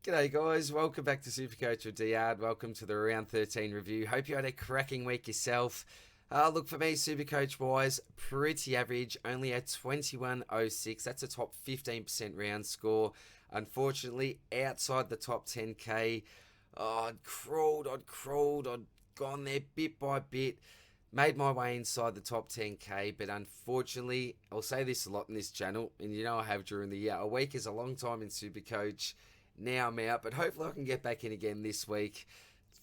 G'day guys, welcome back to SuperCoach with Diard. Welcome to the round 13 review. Hope you had a cracking week yourself. Look, for me, SuperCoach wise, pretty average, only at 21.06. That's a top 15% round score. Unfortunately, outside the top 10k. I'd crawled, I'd gone there bit by bit. Made my way inside the top 10k, but unfortunately, I'll say this a lot in this channel, and you know I have during the year. A week is a long time in SuperCoach. Now I'm out, but hopefully I can get back in again this week.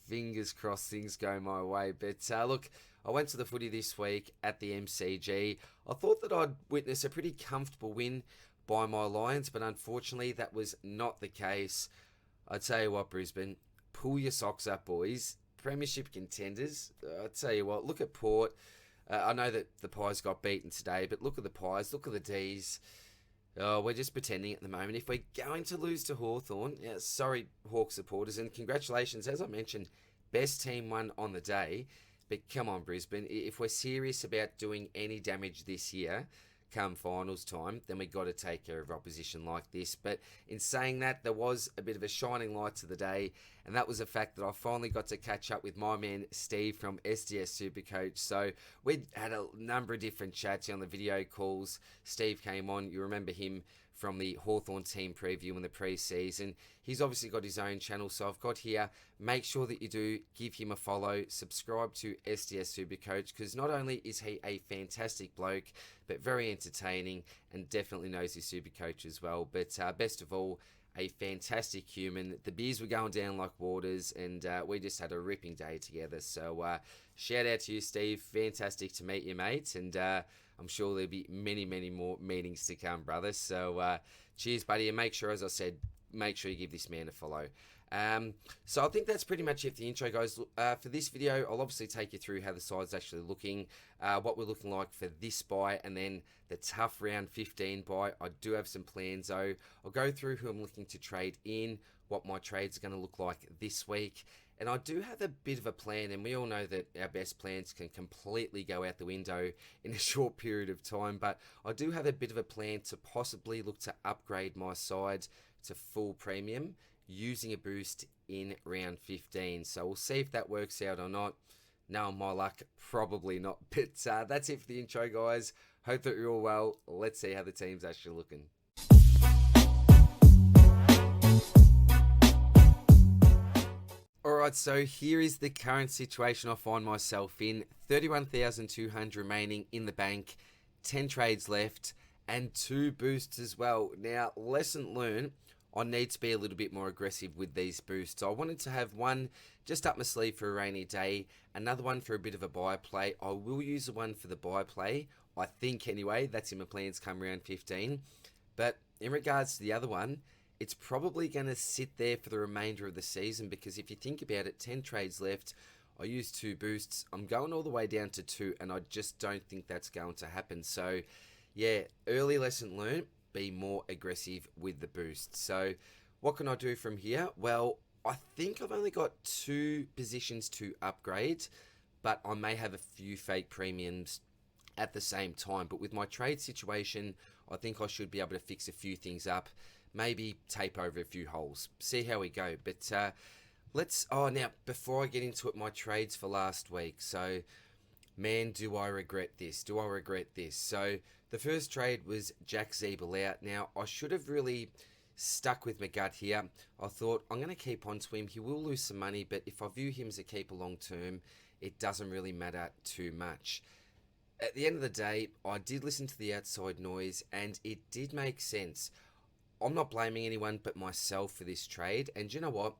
Fingers crossed things go my way. But look, I went to the footy this week at the MCG. I thought that I'd witness a pretty comfortable win by my Lions, but unfortunately that was not the case. I tell you what, Brisbane, pull your socks up, boys. Premiership contenders. I tell you what, look at Port. I know that the Pies got beaten today, but look at the Pies, look at the Ds. Oh, we're just pretending at the moment. If we're going to lose to Hawthorn, sorry, Hawk supporters, and congratulations, as I mentioned, best team won on the day. But come on, Brisbane, if we're serious about doing any damage this year, come finals time, then we got to take care of opposition like this. But in saying that, there was a bit of a shining light to the day, and that was the fact that I finally got to catch up with my man Steve from SDS SuperCoach. So we had a number of different chats on the video calls. Steve came on, you remember him from the Hawthorn team preview in the pre-season. He's obviously got his own channel, so I've got here. Make sure that you do give him a follow, subscribe to SDS SuperCoach, because not only is he a fantastic bloke, but very entertaining and definitely knows his SuperCoach as well. But best of all, a fantastic human. The beers were going down like waters, and we just had a ripping day together. So shout out to you, Steve. Fantastic to meet you, mate. And I'm sure there'll be many, many more meetings to come, brother. So cheers, buddy. And make sure, as I said, make sure you give this man a follow. So I think that's pretty much it for the intro, guys. For this video, I'll obviously take you through how the side's actually looking, what we're looking like for this bye, and then the tough round 15 bye. I do have some plans though. I'll go through who I'm looking to trade in, what my trades are going to look like this week. And I do have a bit of a plan, and we all know that our best plans can completely go out the window in a short period of time, but I do have a bit of a plan to possibly look to upgrade my side to full premium using a boost in round 15. So we'll see if that works out or not. Knowing my luck, probably not. But that's it for the intro, guys. Hope that you're all well. Let's see how the team's actually looking. Alright, so here is the current situation I find myself in. 31,200 remaining in the bank, 10 trades left, and 2 boosts as well. Now, lesson learned, I need to be a little bit more aggressive with these boosts. I wanted to have one just up my sleeve for a rainy day, another one for a bit of a buy play. I will use the one for the buy play, I think anyway. That's in my plans come round 15. But in regards to the other one, it's probably going to sit there for the remainder of the season, because if you think about it, 10 trades left, I used 2 boosts. I'm going all the way down to 2, and I just don't think that's going to happen. So, yeah, early lesson learned, be more aggressive with the boost. So, what can I do from here? Well, I think I've only got 2 positions to upgrade, but I may have a few fake premiums at the same time. But with my trade situation, I think I should be able to fix a few things up. Maybe tape over a few holes. See how we go. But now, before I get into it, my trades for last week. So, man, do I regret this? Do I regret this? So, the first trade was Jack Zeeble out. Now, I should have really stuck with my gut here. I thought, I'm going to keep on to him. He will lose some money, but if I view him as a keeper long term, it doesn't really matter too much. At the end of the day, I did listen to the outside noise, and it did make sense. I'm not blaming anyone but myself for this trade, and you know what?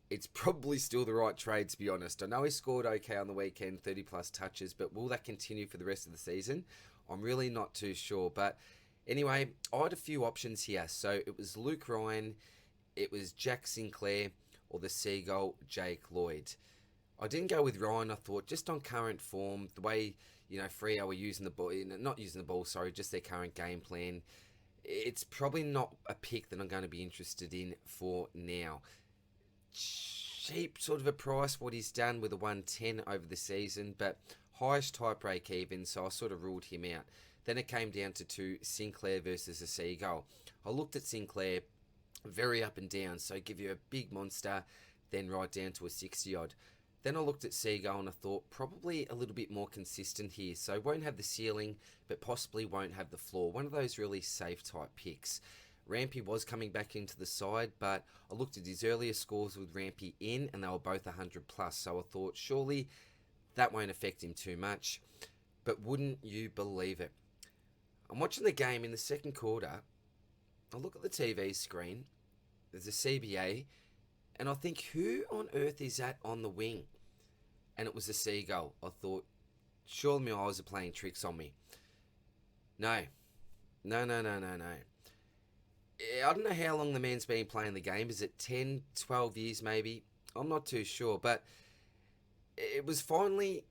It's probably still the right trade, to be honest. I know he scored okay on the weekend, 30 plus touches, but will that continue for the rest of the season? I'm really not too sure. But anyway, I had a few options here. So it was Luke Ryan, it was Jack Sinclair, or the Seagull, Jake Lloyd. I didn't go with Ryan. I thought just on current form, the way, Freo were using the ball, not using the ball, sorry, just their current game plan, it's probably not a pick that I'm going to be interested in for now. Cheap sort of a price, what he's done with a 110 over the season, but highest type break even, so I sort of ruled him out. Then it came down to 2, Sinclair versus a Seagull. I looked at Sinclair. very up and down. So give you a big monster, then right down to a 60 odd. Then I looked at Seagull and I thought probably a little bit more consistent here. So won't have the ceiling, but possibly won't have the floor. One of those really safe type picks. Rampy was coming back into the side, but I looked at his earlier scores with Rampy in and they were both 100 plus. So I thought surely that won't affect him too much. But wouldn't you believe it? I'm watching the game in the second quarter. I look at the TV screen. There's a CBA. And I think, who on earth is that on the wing? And it was a Seagull. I thought, surely my eyes are playing tricks on me. No. No. I don't know how long the man's been playing the game. Is it 10, 12 years maybe? I'm not too sure. But it was finally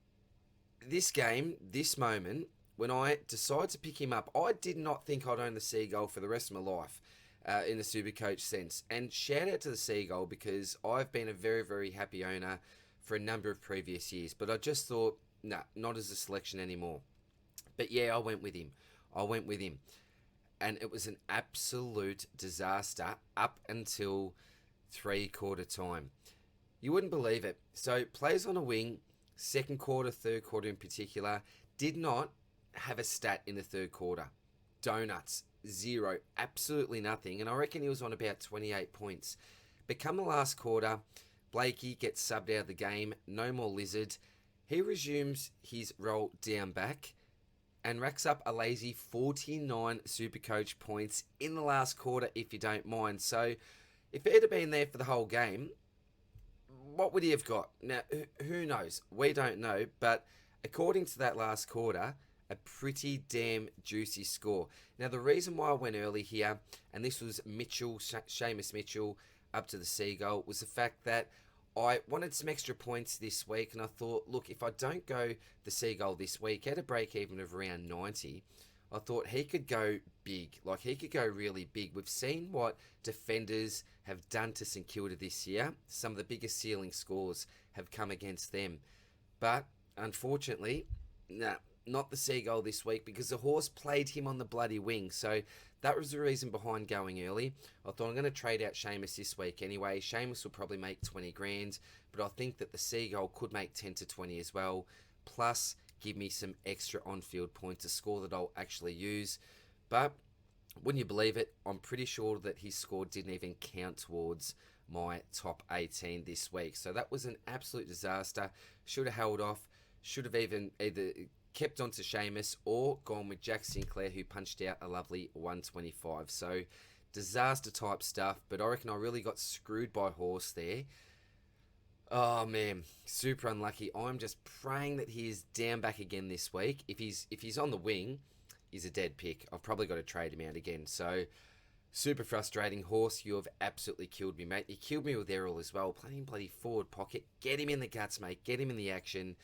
this game, this moment, when I decided to pick him up. I did not think I'd own the Seagull for the rest of my life. In the SuperCoach sense. And shout out to the Seagull, because I've been a very, very happy owner for a number of previous years. But I just thought, nah, not as a selection anymore. But yeah, I went with him. And it was an absolute disaster up until 3/4 time. You wouldn't believe it. So plays on a wing, second quarter, third quarter in particular, did not have a stat in the third quarter. Donuts. 0, absolutely nothing, and I reckon he was on about 28 points. But come the last quarter, Blakey gets subbed out of the game, no more Lizard. He resumes his role down back and racks up a lazy 49 SuperCoach points in the last quarter, if you don't mind. So if he'd have been there for the whole game, what would he have got? Now, who knows? We don't know, but according to that last quarter, a pretty damn juicy score. Now, the reason why I went early here, and this was Seamus Mitchell up to the Seagull, was the fact that I wanted some extra points this week, and I thought, look, if I don't go the Seagull this week at a break even of around 90, I thought he could go big. Like, he could go really big. We've seen what defenders have done to St Kilda this year. Some of the biggest ceiling scores have come against them. But, unfortunately, not the Seagull this week, because the horse played him on the bloody wing. So that was the reason behind going early. I thought, I'm going to trade out Seamus this week anyway. Seamus will probably make 20 grand, but I think that the Seagull could make 10 to 20 as well. Plus, give me some extra on-field points, a score that I'll actually use. But wouldn't you believe it, I'm pretty sure that his score didn't even count towards my top 18 this week. So that was an absolute disaster. Should have held off. Should have even either kept on to Seamus or gone with Jack Sinclair, who punched out a lovely 125. So disaster type stuff, but I reckon I really got screwed by horse there. Oh man, super unlucky. I'm just praying that he is down back again this week. If he's on the wing, he's a dead pick. I've probably got to trade him out again. So super frustrating. Horse, you have absolutely killed me, mate. You killed me with Errol as well. Playing bloody forward pocket. Get him in the guts, mate. Get him in the action.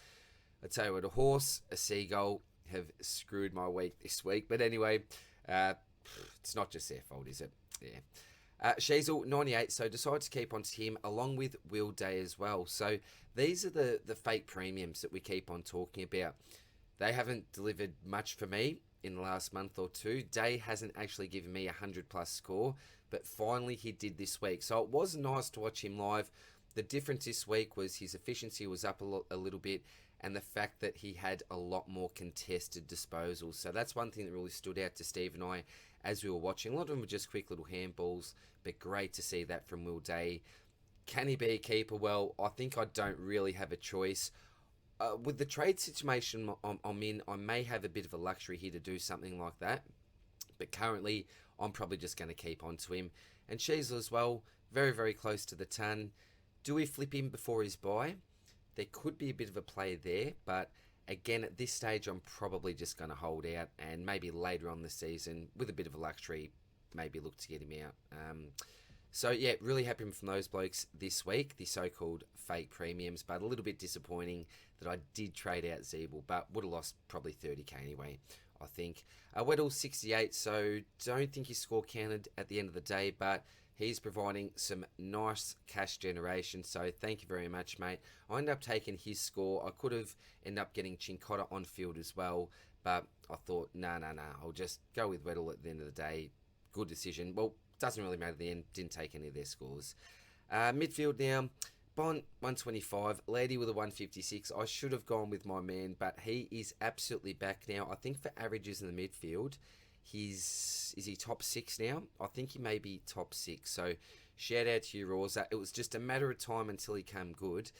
I tell you what, a horse, a Seagull have screwed my week this week. But anyway, it's not just their fault, is it? Yeah. Shazel, 98, so decided to keep on to him, along with Will Day as well. So these are the fake premiums that we keep on talking about. They haven't delivered much for me in the last month or two. Day hasn't actually given me a 100-plus score, but finally he did this week. So it was nice to watch him live. The difference this week was his efficiency was up a little bit, and the fact that he had a lot more contested disposals. So that's one thing that really stood out to Steve and I as we were watching. A lot of them were just quick little handballs, but great to see that from Will Day. Can he be a keeper? Well, I think I don't really have a choice. With the trade situation I'm in, I may have a bit of a luxury here to do something like that. But currently, I'm probably just going to keep on to him. And Sheasel as well, very, very close to the ton. Do we flip him before his buy? There could be a bit of a play there, but again, at this stage, I'm probably just going to hold out, and maybe later on the season, with a bit of a luxury, maybe look to get him out. So yeah, really happy from those blokes this week, the so-called fake premiums, but a little bit disappointing that I did trade out Zeeble, but would have lost probably 30k anyway, I think. Weddle, 68, so don't think his score counted at the end of the day, but he's providing some nice cash generation, so thank you very much, mate. I ended up taking his score. I could have ended up getting Chincotta on field as well, but I thought, nah, I'll just go with Weddle at the end of the day. Good decision. Well, doesn't really matter at the end. Didn't take any of their scores. Midfield now. Bont 125, Lady with a 156. I should have gone with my man, but he is absolutely back now. I think for averages in the midfield, is he top 6 now? I think he may be top 6. So shout out to you, Rosa. It was just a matter of time until he came good.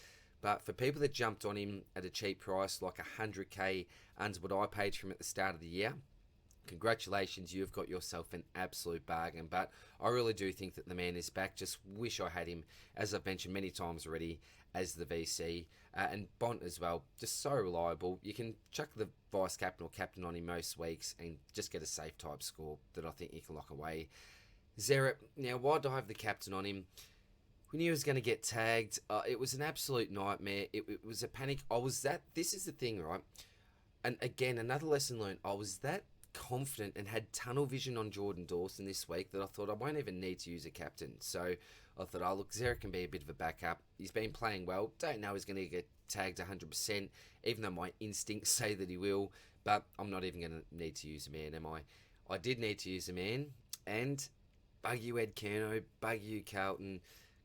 But for people that jumped on him at a cheap price, like 100k under what I paid for him at the start of the year, congratulations, you've got yourself an absolute bargain. But I really do think that the man is back. Just wish I had him, as I've mentioned many times already, as the VC. And Bont as well, just so reliable. You can chuck the vice captain or captain on him most weeks and just get a safe type score that I think you can lock away. Zeret, now why do I have the captain on him? We knew he was going to get tagged. It was an absolute nightmare. It was a panic. This is the thing, right? And again, another lesson learned. I was that confident and had tunnel vision on Jordan Dawson this week that I thought I won't even need to use a captain. So I thought, oh look, Zeret can be a bit of a backup. He's been playing well. Don't know he's going to get tagged 100%, even though my instincts say that he will. But I'm not even going to need to use a man, am I? I did need to use a man, and bug you Ed Kerno, bug you Carlton,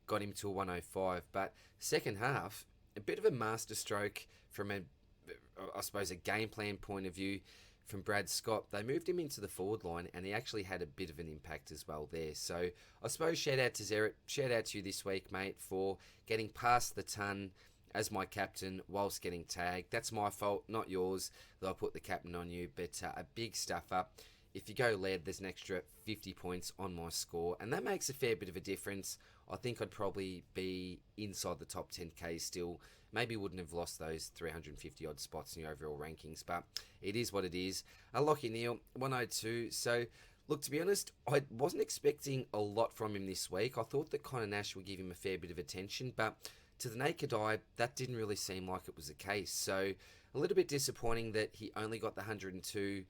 got him to a 105. But second half, a bit of a masterstroke from I suppose a game plan point of view from Brad Scott. They moved him into the forward line, and he actually had a bit of an impact as well there. So I suppose shout out to Zeret, shout out to you this week, mate, for getting past the ton as my captain whilst getting tagged. That's my fault, not yours, that I put the captain on you. But a big stuff up. If you go lead, there's an extra 50 points on my score, and that makes a fair bit of a difference. I think I'd probably be inside the top 10k still. Maybe wouldn't have lost those 350 odd spots in the overall rankings, but it is what it is. Lockie Neal, 102. So, look, to be honest, I wasn't expecting a lot from him this week. I thought that Connor Nash would give him a fair bit of attention, but to the naked eye, that didn't really seem like it was the case. So, a little bit disappointing that he only got the 102,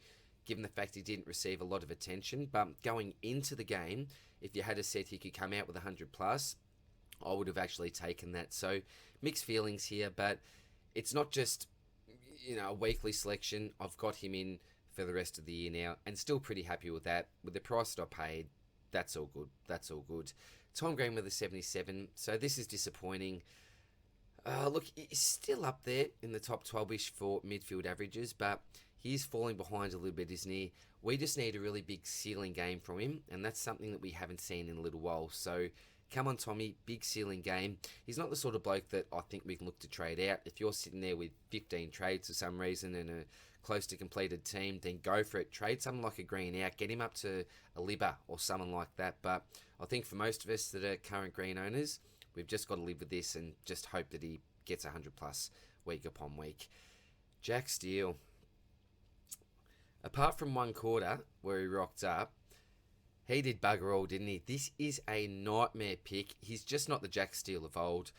given the fact he didn't receive a lot of attention. But going into the game, if you had said he could come out with 100 plus, I would have actually taken that. So mixed feelings here, but it's not just, a weekly selection. I've got him in for the rest of the year now, and still pretty happy with that. With the price that I paid, that's all good. That's all good. Tom Green with a 77. So this is disappointing. Look, he's still up there in the top 12-ish for midfield averages, but he's falling behind a little bit, isn't he? We just need a really big ceiling game from him, and that's something that we haven't seen in a little while. So come on, Tommy, big ceiling game. He's not the sort of bloke that I think we can look to trade out. If you're sitting there with 15 trades for some reason and a close to completed team, then go for it. Trade someone like a Green out. Get him up to a Libba or someone like that. But I think for most of us that are current Green owners, we've just got to live with this and just hope that he gets 100 plus week upon week. Jack Steele. Apart from one quarter where he rocked up, he did bugger all, didn't he? This is a nightmare pick. He's just not the Jack Steele of old.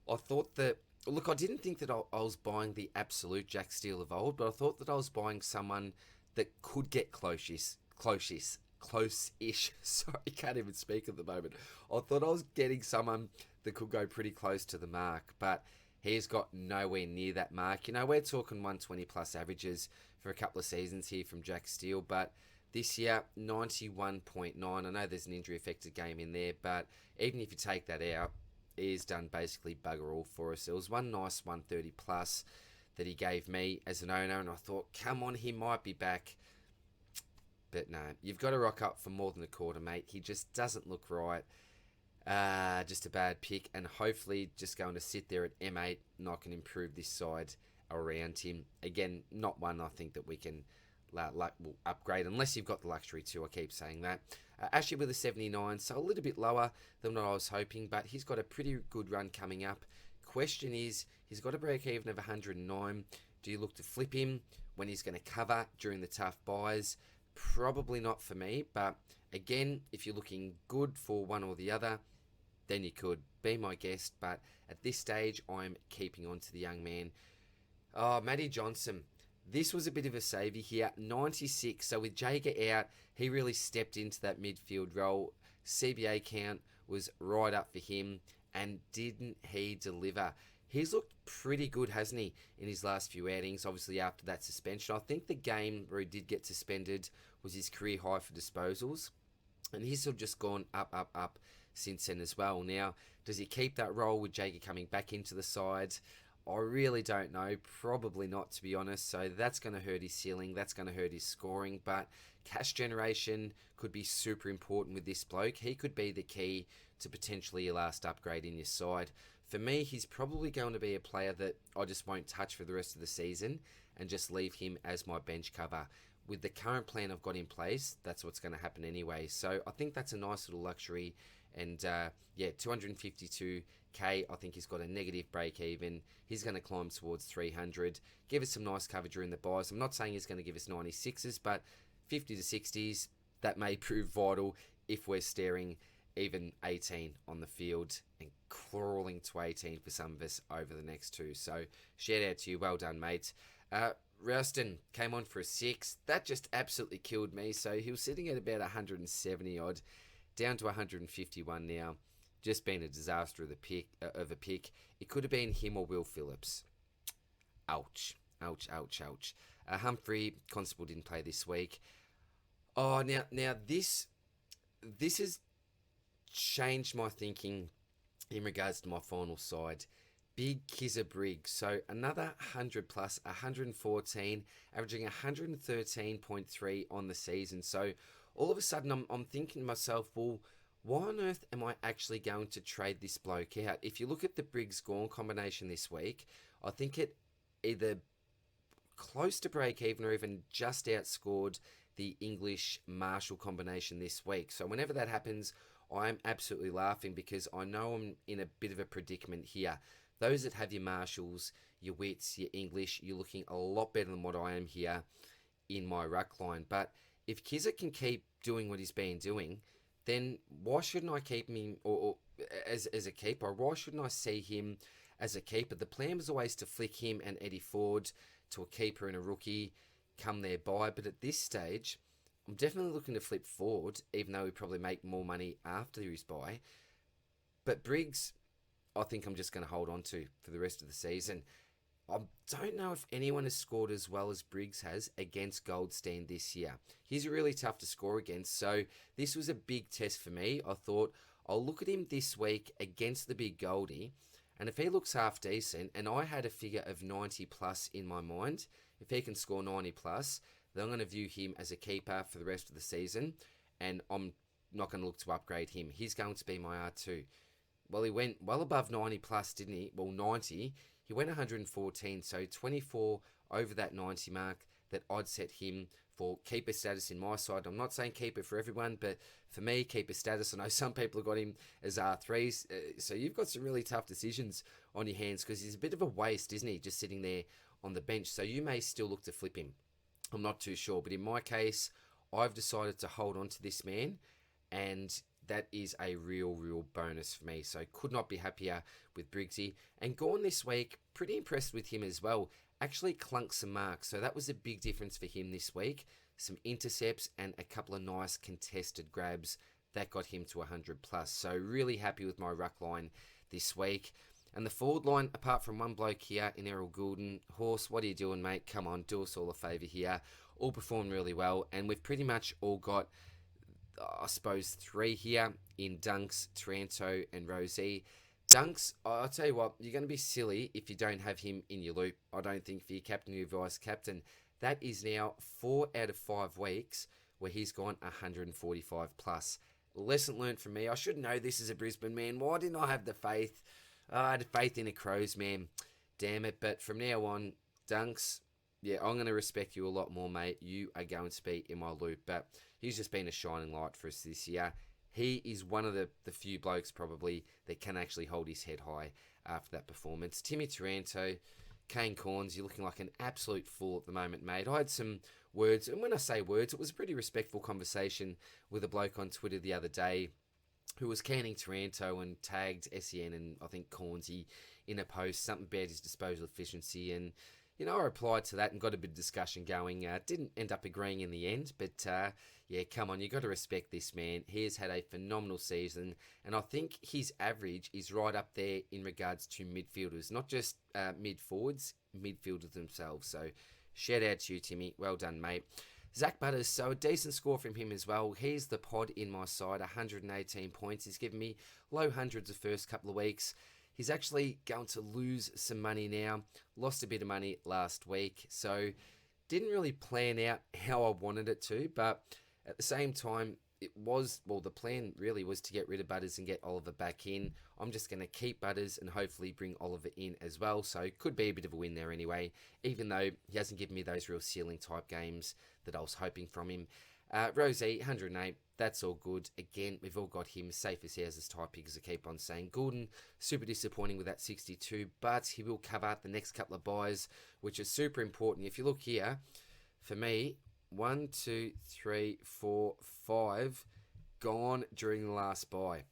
I thought that... Look, I didn't think that I was buying the absolute Jack Steele of old, but I thought that I was buying someone that could get close-ish. Sorry, I can't even speak at the moment. I thought I was getting someone that could go pretty close to the mark, but he's got nowhere near that mark. We're talking 120 plus averages for a couple of seasons here from Jack Steele, but this year, 91.9. I know there's an injury-affected game in there, but even if you take that out, he's done basically bugger all for us. There was one nice 130 plus that he gave me as an owner, and I thought, come on, he might be back. But no, you've got to rock up for more than a quarter, mate. He just doesn't look right. Just a bad pick, and hopefully just going to sit there at M8, and I can improve this side around him. Again, not one I think that we can will upgrade, unless you've got the luxury to. I keep saying that. Ashley with a 79, so a little bit lower than what I was hoping, but he's got a pretty good run coming up. Question is, he's got a break even of 109. Do you look to flip him when he's going to cover during the tough buys? Probably not for me, but again, if you're looking good for one or the other, then you could be my guest. But at this stage, I'm keeping on to the young man. Oh, Matty Johnson. This was a bit of a saviour here, 96. So with Jager out, he really stepped into that midfield role. CBA count was right up for him, and didn't he deliver? He's looked pretty good, hasn't he, in his last few outings, obviously after that suspension. I think the game where he did get suspended was his career high for disposals. And he's sort of just gone up, up, up since then as well. Now, does he keep that role with Jaeger coming back into the side? I really don't know. Probably not, to be honest. So that's going to hurt his ceiling. That's going to hurt his scoring. But cash generation could be super important with this bloke. He could be the key to potentially your last upgrade in your side. For me, he's probably going to be a player that I just won't touch for the rest of the season and just leave him as my bench cover. With the current plan I've got in place, that's what's going to happen anyway. So I think that's a nice little luxury. And 252k, I think he's got a negative break even. He's going to climb towards 300. Give us some nice cover during the buys. I'm not saying he's going to give us 96s, but 50 to 60s, that may prove vital if we're staring even 18 on the field and crawling to 18 for some of us over the next two. So shout out to you. Well done, mate. Rustin came on for a 6. That just absolutely killed me. So he was sitting at about 170 odd, down to 151 now. Just been a disaster of a pick. It could have been him or Will Phillips. Ouch. Ouch, ouch, ouch. Humphrey Constable didn't play this week. Oh, now this has changed my thinking in regards to my final side. Big Kizza Briggs. So another 100 plus, 114, averaging 113.3 on the season. So all of a sudden I'm thinking to myself, well, why on earth am I actually going to trade this bloke out? If you look at the Briggs-Gawn combination this week, I think it either close to break even or even just outscored the English Marshall combination this week. So whenever that happens, I'm absolutely laughing because I know I'm in a bit of a predicament here. Those that have your Marshalls, your Wits, your English, you're looking a lot better than what I am here in my ruck line. But if Kizza can keep doing what he's been doing, then why shouldn't I keep him or as a keeper? Why shouldn't I see him as a keeper? The plan was always to flick him and Eddie Ford to a keeper and a rookie, come there by. But at this stage, I'm definitely looking to flip Ford, even though we probably make more money after his buy. But Briggs, I think I'm just going to hold on to for the rest of the season. I don't know if anyone has scored as well as Briggs has against Goldstein this year. He's really tough to score against, so this was a big test for me. I thought, I'll look at him this week against the big Goldie, and if he looks half decent, and I had a figure of 90 plus in my mind, if he can score 90 plus, then I'm going to view him as a keeper for the rest of the season, and I'm not going to look to upgrade him. He's going to be my R2. Well, he went well above 90 plus, didn't he? Well, 90. He went 114, so 24 over that 90 mark that I'd set him for keeper status in my side. I'm not saying keeper for everyone, but for me, keeper status. I know some people have got him as R3s, so you've got some really tough decisions on your hands because he's a bit of a waste, isn't he, just sitting there on the bench. So you may still look to flip him. I'm not too sure, but in my case, I've decided to hold on to this man, and that is a real bonus for me. So could not be happier with Briggsy. And Gawn this week, pretty impressed with him as well. Actually clunked some marks. So that was a big difference for him this week. Some intercepts and a couple of nice contested grabs. That got him to 100 plus. So really happy with my ruck line this week. And the forward line, apart from one bloke here in Errol Goulden. Horse, what are you doing, mate? Come on, do us all a favour here. All performed really well. And we've pretty much all got, I suppose, 3 here in Dunks, Taranto and Rosie. Dunks, I'll tell you what, you're going to be silly if you don't have him in your loop. I don't think for your captain or your vice captain. That is now 4 out of 5 weeks where he's gone 145 plus. Lesson learned from me. I should know this is a Brisbane man. Why didn't I have the faith? I had faith in a Crows man. Damn it. But from now on, Dunks, yeah, I'm going to respect you a lot more, mate. You are going to be in my loop. But he's just been a shining light for us this year. He is one of the few blokes probably that can actually hold his head high after that performance. Timmy Taranto, Kane Corns, you're looking like an absolute fool at the moment, mate. I had some words, and when I say words, it was a pretty respectful conversation with a bloke on Twitter the other day who was canning Taranto and tagged SEN and I think Cornsy in a post, something about his disposal efficiency. And, you know, I replied to that and got a bit of discussion going. Didn't end up agreeing in the end, but yeah, come on, you got to respect this man. He has had a phenomenal season, and I think his average is right up there in regards to midfielders, not just mid-forwards, midfielders themselves. So shout out to you, Timmy. Well done, mate. Zach Butters, so a decent score from him as well. He's the pod in my side, 118 points. He's given me low hundreds the first couple of weeks. He's actually going to lose some money now. Lost a bit of money last week, so didn't really plan out how I wanted it to, but at the same time, the plan really was to get rid of Butters and get Oliver back in. I'm just going to keep Butters and hopefully bring Oliver in as well, so could be a bit of a win there anyway, even though he hasn't given me those real ceiling type games that I was hoping from him. Rosie, 108, that's all good. Again, we've all got him safe as houses type pick, as I keep on saying. Goulden, super disappointing with that 62, but he will cover the next couple of buys, which is super important. If you look here, for me, 1, 2, 3, 4, 5 gone during the last buy.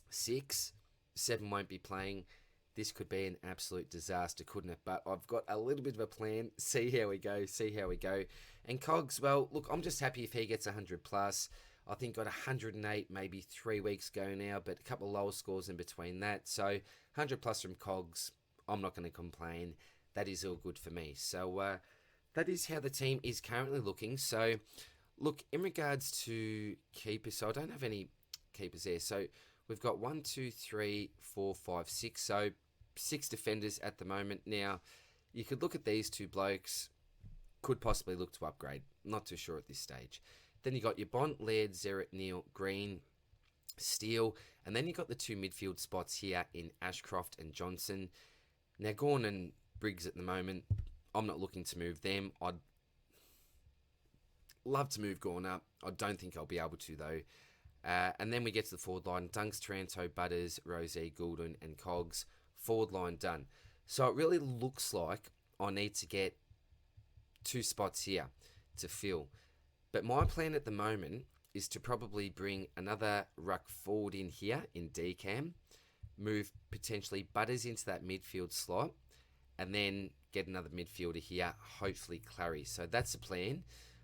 6, 7 won't be playing. This could be an absolute disaster, couldn't it? But I've got a little bit of a plan. See how we go. And Cogs, well, look, I'm just happy if he gets 100 plus. I think got 108 maybe 3 weeks ago now, but a couple of lower scores in between that. So 100 plus from Cogs, I'm not going to complain. That is all good for me. So that is how the team is currently looking. So, look, in regards to keepers, so I don't have any keepers there. So, we've got 1, 2, 3, 4, 5, 6. So, 6 defenders at the moment. Now, you could look at these two blokes, could possibly look to upgrade. Not too sure at this stage. Then you got your Bont, Laird, Zeret, Neal, Green, Steele. And then you got the 2 midfield spots here in Ashcroft and Johnson. Now, Gawn and Briggs at the moment, I'm not looking to move them. I'd love to move Gawn up. I don't think I'll be able to, though. And then we get to the forward line. Dunks, Taranto, Butters, Rosie, Goulden, and Cogs. Forward line done. So it really looks like I need to get 2 spots here to fill. But my plan at the moment is to probably bring another ruck forward in here in DCAM. Move potentially Butters into that midfield slot. And then get another midfielder here, hopefully Clary. So that's the plan.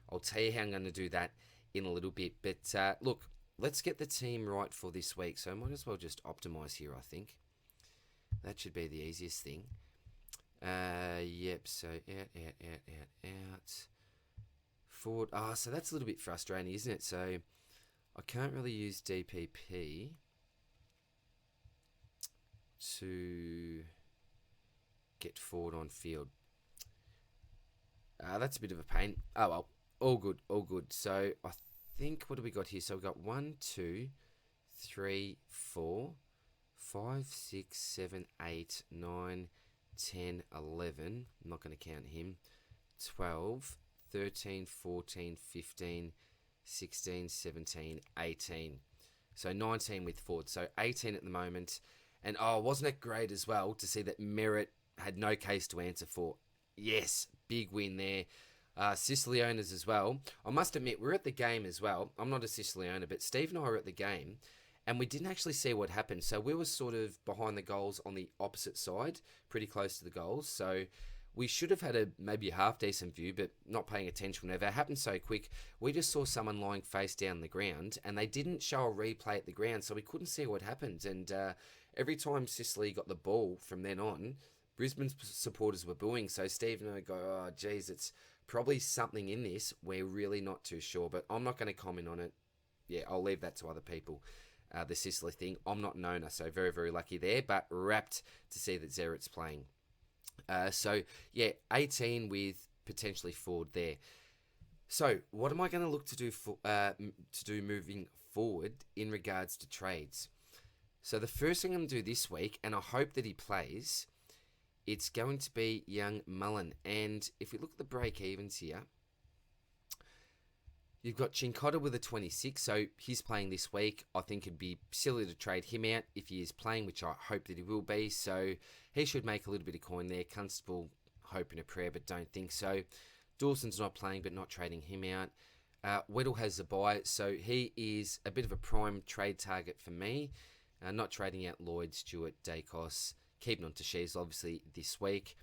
I'll tell you how I'm going to do that in a little bit. But look, let's get the team right for this week. So I might as well just optimise here, I think. That should be the easiest thing. Yep, so out. Forward. So that's a little bit frustrating, isn't it? So I can't really use DPP to get forward on field. That's a bit of a pain. Oh well, all good. So I think, what do we got here? So we got 1, 2, 3, 4, 5, 6, 7, 8, 9, 10, 11. I'm not going to count him. 12, 13, 14, 15, 16, 17, 18. So 19 with forward. So 18 at the moment. And wasn't it great as well to see that Merritt had no case to answer for? Yes, big win there. Sicily owners as well. I must admit, we're at the game as well. I'm not a Sicily owner, but Steve and I were at the game, and we didn't actually see what happened. So we were sort of behind the goals on the opposite side, pretty close to the goals. So we should have had maybe a half-decent view, but not paying attention whenever. It happened so quick. We just saw someone lying face down the ground, and they didn't show a replay at the ground, so we couldn't see what happened. And every time Sicily got the ball from then on, Brisbane's supporters were booing. So Steve and I go, oh, geez, it's probably something in this. We're really not too sure, but I'm not going to comment on it. Yeah, I'll leave that to other people. The Sicily thing, I'm not an owner, so very, very lucky there, but rapt to see that Zeret's playing. So, yeah, 18 with potentially forward there. So, what am I going to look to do moving forward in regards to trades? So, the first thing I'm going to do this week, and I hope that he plays, it's going to be young Mullen. And if we look at the break-evens here, you've got Chincotta with a 26, so he's playing this week. I think it'd be silly to trade him out if he is playing, which I hope that he will be. So he should make a little bit of coin there. Constable, hope and a prayer, but don't think so. Dawson's not playing, but not trading him out. Weddle has a buy, so he is a bit of a prime trade target for me. Not trading out Lloyd, Stewart, Dacos. Keeping on to Shees, obviously, this week.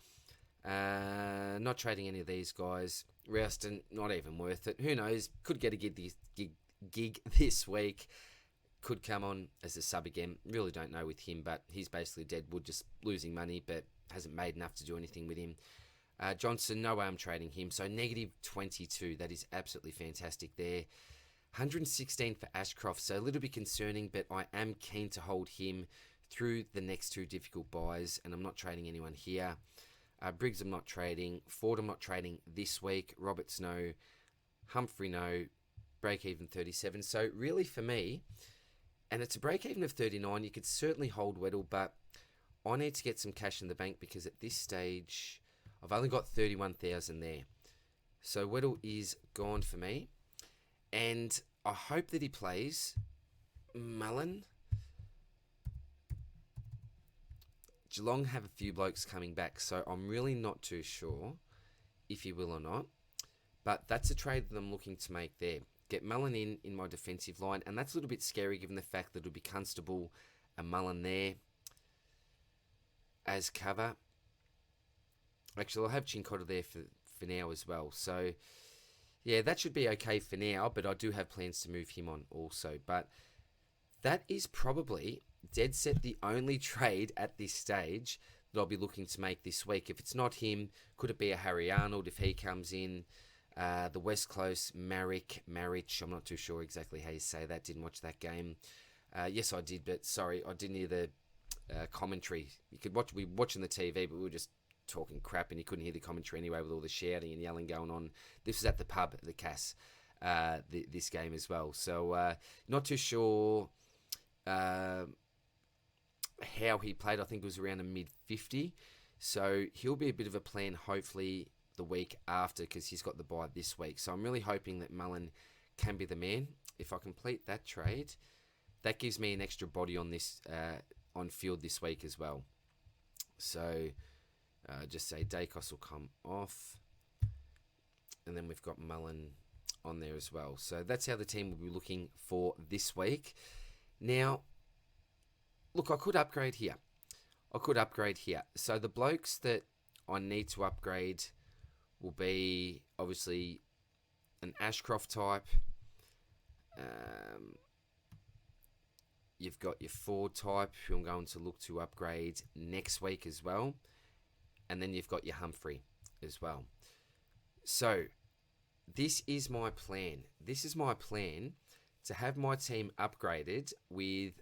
Not trading any of these guys. Rouston, not even worth it. Who knows? Could get a gig this week. Could come on as a sub again. Really don't know with him, but he's basically dead wood, just losing money, but hasn't made enough to do anything with him. Johnson, no way I'm trading him. So negative 22. That is absolutely fantastic there. 116 for Ashcroft. So a little bit concerning, but I am keen to hold him through the next two difficult buys, and I'm not trading anyone here. Briggs I'm not trading. Ford I'm not trading this week. Roberts no. Humphrey no. Break even 37. So really for me, and it's a break even of 39, you could certainly hold Weddle, but I need to get some cash in the bank because at this stage I've only got 31,000 there. So Weddle is gone for me, and I hope that he plays Mullen. Geelong have a few blokes coming back, so I'm really not too sure if he will or not. But that's a trade that I'm looking to make there. Get Mullen in my defensive line, and that's a little bit scary given the fact that it'll be Constable and Mullen there as cover. Actually, I'll have Chincotta there for now as well. So, yeah, that should be okay for now, but I do have plans to move him on also. But that is probably dead set the only trade at this stage that I'll be looking to make this week. If it's not him, could it be a Harry Arnold if he comes in? The West Coast, Marrick, I'm not too sure exactly how you say that. Didn't watch that game. Yes, I did, but sorry, I didn't hear the commentary. You could watch. We were watching the TV, but we were just talking crap, and you couldn't hear the commentary anyway with all the shouting and yelling going on. This was at the pub, the Cass, this game as well. So not too sure how he played. I think it was around a mid-50. So he'll be a bit of a plan, hopefully, the week after, because he's got the bye this week. So I'm really hoping that Mullen can be the man. If I complete that trade, that gives me an extra body on this on field this week as well. So just say Dacos will come off, and then we've got Mullen on there as well. So that's how the team will be looking for this week. Now, look, I could upgrade here. So the blokes that I need to upgrade will be obviously an Ashcroft type. You've got your Ford type, who I'm going to look to upgrade next week as well. And then you've got your Humphrey as well. So this is my plan. To have my team upgraded with,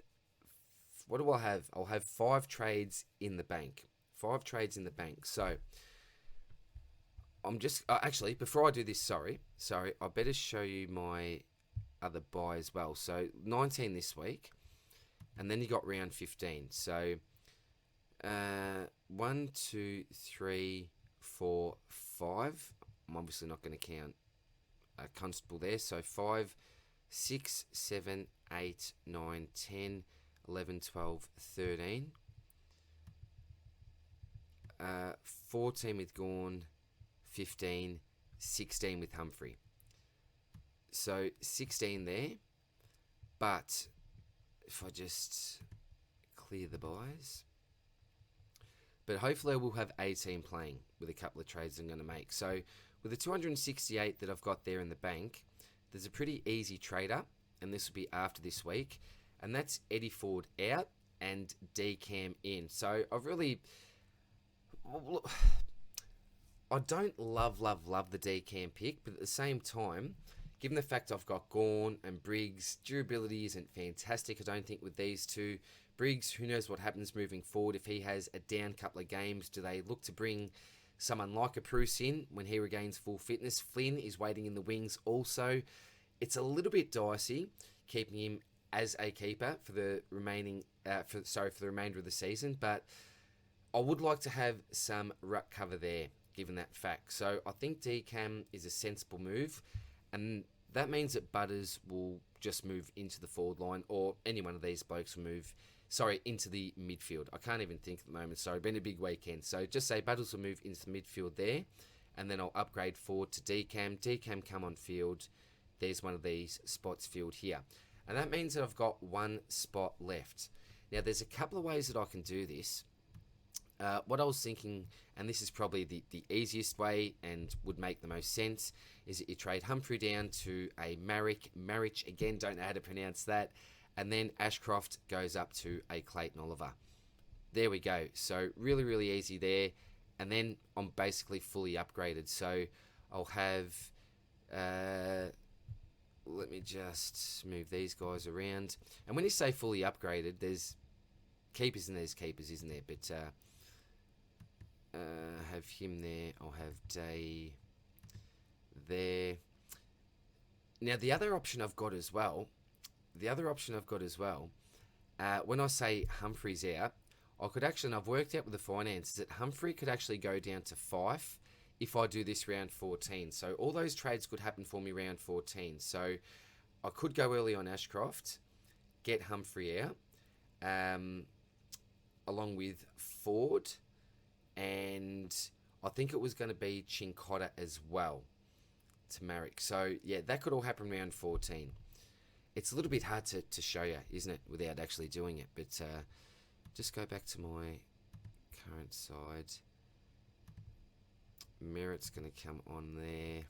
what do I have? I'll have 5 trades in the bank. So I'm just, actually, before I do this, sorry, I better show you my other buy as well. So 19 this week, and then you got round 15. So 1, 2, 3, 4, 5. I'm obviously not going to count Constable there. So 5, 6, 7, 8, 9, 10, 11, 12, 13. 14 with Gawn, 15, 16 with Humphrey. So 16 there. But if I just clear the buys. But hopefully I will have 18 playing with a couple of trades I'm going to make. So with the 268 that I've got there in the bank, there's a pretty easy trade up, and this will be after this week. And that's Eddie Ford out and D-Cam in. So I've really... I don't love the D-Cam pick, but at the same time, given the fact I've got Gawn and Briggs, durability isn't fantastic, I don't think, with these two. Briggs, who knows what happens moving forward if he has a down couple of games. Do they look to bring someone like a Bruce in when he regains full fitness? Flynn is waiting in the wings also. It's a little bit dicey keeping him as a keeper for the remaining, for the remainder of the season, but I would like to have some ruck cover there, given that fact. So I think D-Cam is a sensible move, and that means that Butters will just move into the forward line, or any one of these blokes will move, into the midfield. I can't even think at the moment. Sorry, been a big weekend. So just say Butters will move into the midfield there, and then I'll upgrade forward to D-Cam. D-Cam come on field. There's one of these spots filled here. And that means that I've got one spot left. Now, there's a couple of ways that I can do this. What I was thinking, and this is probably the easiest way and would make the most sense, is that you trade Humphrey down to a Marrick, again, don't know how to pronounce that, and then Ashcroft goes up to a Clayton Oliver. There we go. So really, really easy there. and then I'm basically fully upgraded. So I'll have, let me just move these guys around. And when you say fully upgraded, there's keepers and there's keepers, isn't there? But have him there. I'll have Day there. Now the other option I've got as well, when I say Humphrey's out, I could actually, and I've worked out with the finances, that Humphrey could actually go down to 5 if I do this round 14. So all those trades could happen for me round 14. So I could go early on Ashcroft, get Humphrey out, along with Ford, and I think it was going to be Chincotta as well to Marek. So yeah, that could all happen round 14. It's a little bit hard to show you, isn't it, without actually doing it. But just go back to my current side. Merritt's going to come on there.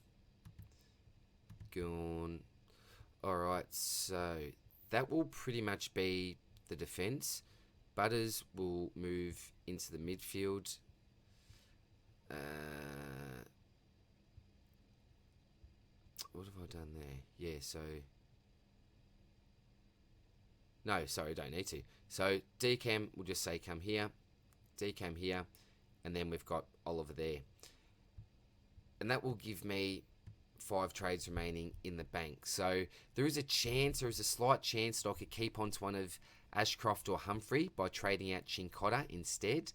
Gone. Alright, so that will pretty much be the defence. Butters will move into the midfield. What have I done there? Yeah, so... No, sorry, don't need to. So Decam, we'll just say come here. Decam here. And then we've got Oliver there. And that will give me 5 trades remaining in the bank. So there is a slight chance that I could keep on to one of Ashcroft or Humphrey by trading out Chincotta instead.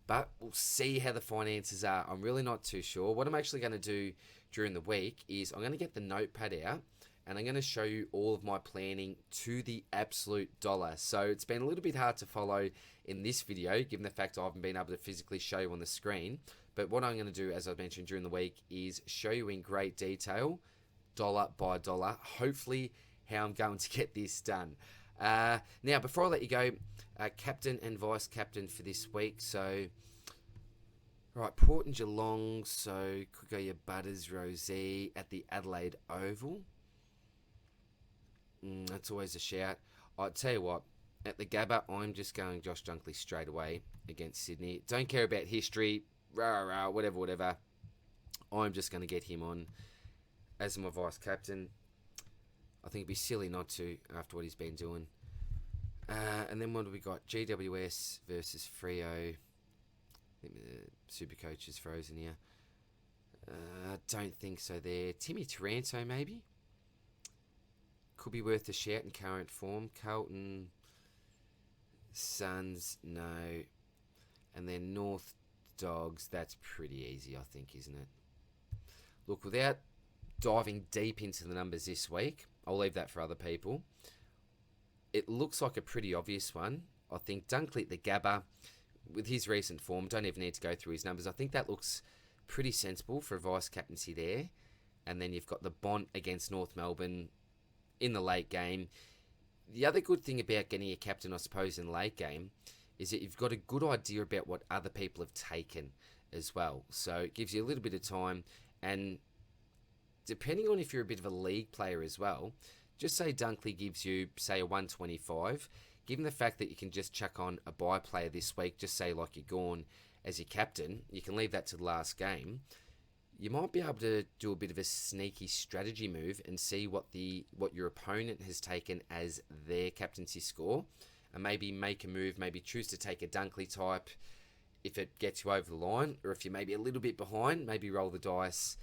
But we'll see how the finances are. I'm really not too sure. What I'm actually going to do during the week is I'm going to get the notepad out and I'm going to show you all of my planning to the absolute dollar. So it's been a little bit hard to follow in this video, given the fact I haven't been able to physically show you on the screen. But what I'm going to do, as I mentioned during the week, is show you in great detail, dollar by dollar, hopefully how I'm going to get this done. Now, before I let you go, captain and vice captain for this week. So, right, Port and Geelong. So, could go your Butters, Rosie at the Adelaide Oval. That's always a shout. I'll tell you what, at the Gabba, I'm just going Josh Dunkley straight away against Sydney. Don't care about history, whatever. I'm just going to get him on as my vice captain. I think it'd be silly not to after what he's been doing. And then what do we got? GWS versus Freo. I think the SuperCoach is frozen here. Don't think so there. Timmy Taranto maybe? Could be worth a shout in current form. Carlton, Suns, no. And then North Dogs, that's pretty easy, I think, isn't it? Look, without diving deep into the numbers this week, I'll leave that for other people. It looks like a pretty obvious one. I think Dunkley at the Gabba, with his recent form, don't even need to go through his numbers. I think that looks pretty sensible for a vice captaincy there. And then you've got the Bont against North Melbourne in the late game. The other good thing about getting a captain, I suppose, in the late game is that you've got a good idea about what other people have taken as well. So it gives you a little bit of time, and depending on if you're a bit of a league player as well, just say Dunkley gives you, say, a 125. Given the fact that you can just chuck on a buy player this week, just say like you're gone as your captain, you can leave that to the last game. You might be able to do a bit of a sneaky strategy move and see what your opponent has taken as their captaincy score, and maybe make a move, maybe choose to take a Dunkley type if it gets you over the line, or if you're maybe a little bit behind, maybe roll the dice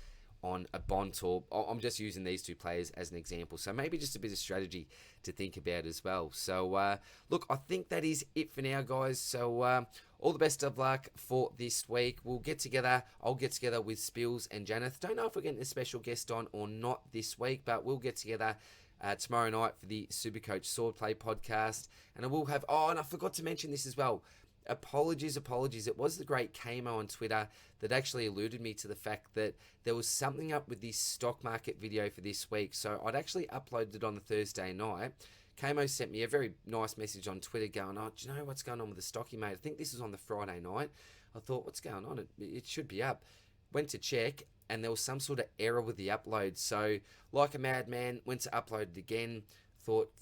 on a Bont, or I'm just using these two players as an example. So maybe just a bit of strategy to think about as well. So look, I think that is it for now, guys. So all the best of luck for this week. We'll get together. I'll get together with Spills and Janeth. Don't know if we're getting a special guest on or not this week, but we'll get together tomorrow night for the SuperCoach Swordplay podcast. And I will have, and I forgot to mention this as well. Apologies. It was the great Kamo on Twitter that actually alluded me to the fact that there was something up with this stock market video for this week. So I'd actually uploaded it on the Thursday night. Kamo sent me a very nice message on Twitter going, do you know what's going on with the stocky, mate? I think this was on the Friday night. I thought, what's going on? It should be up. Went to check, and there was some sort of error with the upload. So, like a madman, went to upload it again. Thought,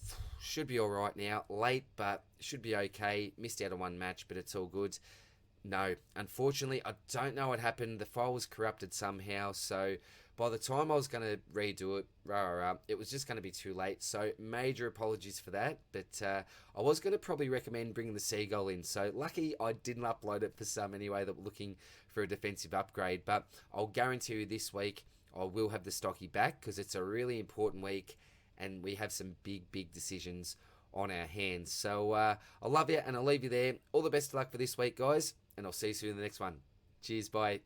should be all right now. Late, but should be okay. Missed out on one match, but it's all good. No, unfortunately, I don't know what happened. The file was corrupted somehow, so by the time I was going to redo it, it was just going to be too late. So major apologies for that. But I was going to probably recommend bringing the Seagull in. So lucky I didn't upload it for some anyway that were looking for a defensive upgrade. But I'll guarantee you this week I will have the stocky back because it's a really important week and we have some big decisions on our hands. So I love you and I'll leave you there. All the best of luck for this week, guys. And I'll see you soon in the next one. Cheers, bye.